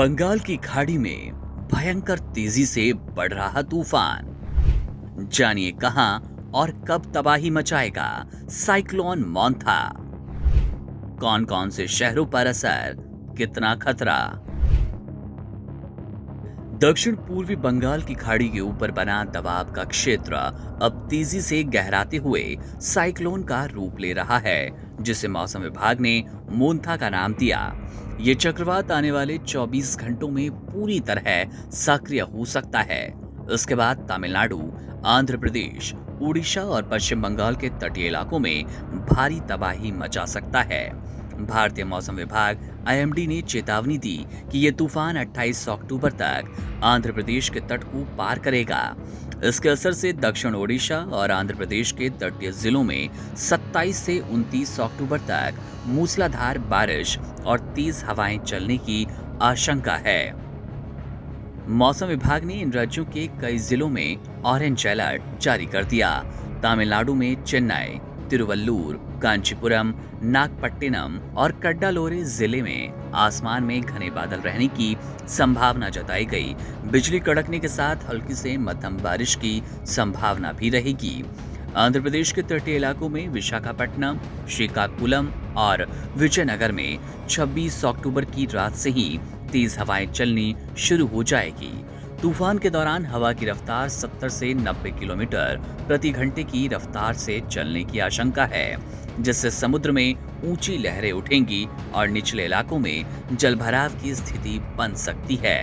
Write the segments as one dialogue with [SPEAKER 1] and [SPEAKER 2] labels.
[SPEAKER 1] बंगाल की खाड़ी में भयंकर तेजी से बढ़ रहा तूफान। जानिए कहां और कब तबाही मचाएगा साइक्लोन मोंथा। कौन कौन से शहरों पर असर, कितना खतरा। दक्षिण पूर्वी बंगाल की खाड़ी के ऊपर बना दबाव का क्षेत्र अब तेजी से गहराते हुए साइक्लोन का रूप ले रहा है, जिसे मौसम विभाग ने मोंथा का नाम दिया। ये चक्रवात आने वाले 24 घंटों में पूरी तरह सक्रिय हो सकता है। इसके बाद तमिलनाडु, आंध्र प्रदेश, उड़ीसा और पश्चिम बंगाल के तटीय इलाकों में भारी तबाही मचा सकता है। भारतीय मौसम विभाग आईएमडी ने चेतावनी दी कि यह तूफान 28 अक्टूबर तक आंध्र प्रदेश के तट को पार करेगा। इसके असर से दक्षिण ओडिशा और आंध्र प्रदेश के तटीय जिलों में 27 से 29 अक्टूबर तक मूसलाधार बारिश और तेज हवाएं चलने की आशंका है। मौसम विभाग ने इन राज्यों के कई जिलों में ऑरेंज अलर्ट जारी कर दिया। तमिलनाडु में चेन्नई, तिरुवल्लुर, कांचीपुरम, नागपट्टिनम और कड्डालोरे जिले में आसमान में घने बादल रहने की संभावना जताई गई। बिजली कड़कने के साथ हल्की से मध्यम बारिश की संभावना भी रहेगी। आंध्र प्रदेश के तटीय इलाकों में विशाखापट्टनम, श्रीकाकुलम और विजयनगर में 26 अक्टूबर की रात से ही तेज हवाएं चलनी शुरू हो जाएगी। तूफान के दौरान हवा की रफ्तार 70 से 90 किलोमीटर प्रति घंटे की रफ्तार से चलने की आशंका है, जिससे समुद्र में ऊंची लहरें उठेंगी और निचले इलाकों में जलभराव की स्थिति बन सकती है।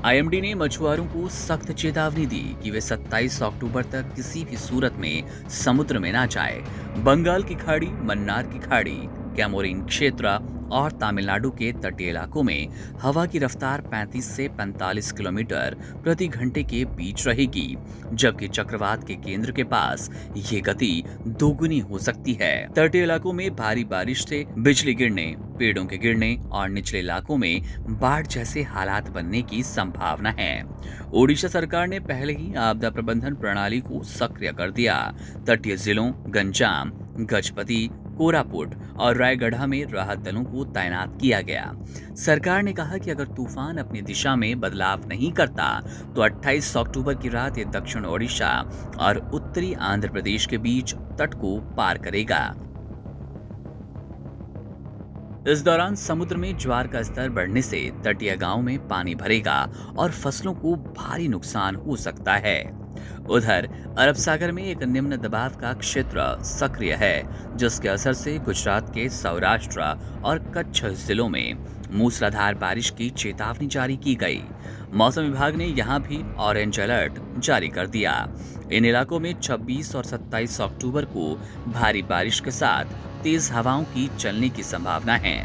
[SPEAKER 1] आईएमडी ने मछुआरों को सख्त चेतावनी दी कि वे 27 अक्टूबर तक किसी भी सूरत में समुद्र में ना जाएं। बंगाल की खाड़ी, मन्नार की खाड़ी, कैमोरिन क्षेत्र और तमिलनाडु के तटीय इलाकों में हवा की रफ्तार 35 से 45 किलोमीटर प्रति घंटे के बीच रहेगी, जबकि चक्रवात के केंद्र के पास ये गति दोगुनी हो सकती है। तटीय इलाकों में भारी बारिश से बिजली गिरने, पेड़ों के गिरने और निचले इलाकों में बाढ़ जैसे हालात बनने की संभावना है। ओडिशा सरकार ने पहले ही आपदा प्रबंधन प्रणाली को सक्रिय कर दिया। तटीय जिलों गंजाम, गजपति, कोरापुट और रायगढ़ में राहत दलों को तैनात किया गया। सरकार ने कहा कि अगर तूफान अपनी दिशा में बदलाव नहीं करता तो 28 अक्टूबर की रात ये दक्षिण ओडिशा और उत्तरी आंध्र प्रदेश के बीच तट को पार करेगा। इस दौरान समुद्र में ज्वार का स्तर बढ़ने से तटीय गांवों में पानी भरेगा और फसलों को भारी नुकसान हो सकता है। उधर अरब सागर में एक निम्न दबाव का क्षेत्र सक्रिय है, जिसके असर से गुजरात के सौराष्ट्र और कच्छ जिलों में मूसलाधार बारिश की चेतावनी जारी की गई। मौसम विभाग ने यहां भी ऑरेंज अलर्ट जारी कर दिया। इन इलाकों में 26 और 27 अक्टूबर को भारी बारिश के साथ तेज हवाओं की चलने की संभावना है।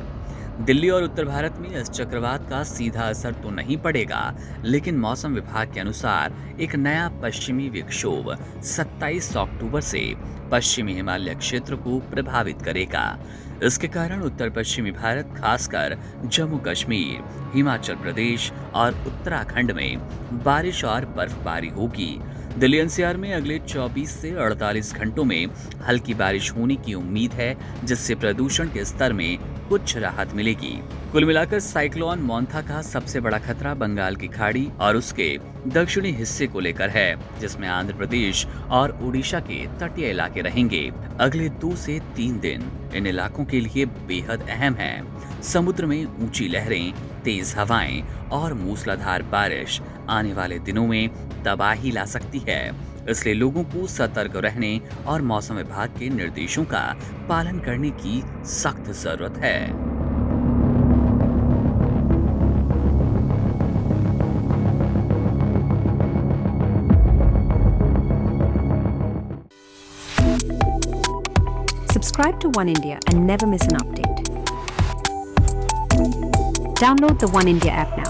[SPEAKER 1] दिल्ली और उत्तर भारत में इस चक्रवात का सीधा असर तो नहीं पड़ेगा, लेकिन मौसम विभाग के अनुसार एक नया पश्चिमी विक्षोभ 27 अक्टूबर से पश्चिमी हिमालय क्षेत्र को प्रभावित करेगा। इसके कारण उत्तर पश्चिमी भारत, खासकर जम्मू कश्मीर, हिमाचल प्रदेश और उत्तराखंड में बारिश और बर्फबारी होगी। दिल्ली एनसीआर में अगले 24 से 48 घंटों में हल्की बारिश होने की उम्मीद है, जिससे प्रदूषण के स्तर में कुछ राहत मिलेगी। कुल मिलाकर साइक्लोन मोंथा का सबसे बड़ा खतरा बंगाल की खाड़ी और उसके दक्षिणी हिस्से को लेकर है, जिसमें आंध्र प्रदेश और उड़ीसा के तटीय इलाके रहेंगे। अगले 2 से 3 दिन इन इलाकों के लिए बेहद अहम है। समुद्र में ऊंची लहरें, तेज हवाएं और मूसलाधार बारिश आने वाले दिनों में तबाही ला सकती है, इसलिए लोगों को सतर्क रहने और मौसम विभाग के निर्देशों का पालन करने की सख्त जरूरत है।
[SPEAKER 2] Subscribe to One India and never miss an update. Download the One India app now.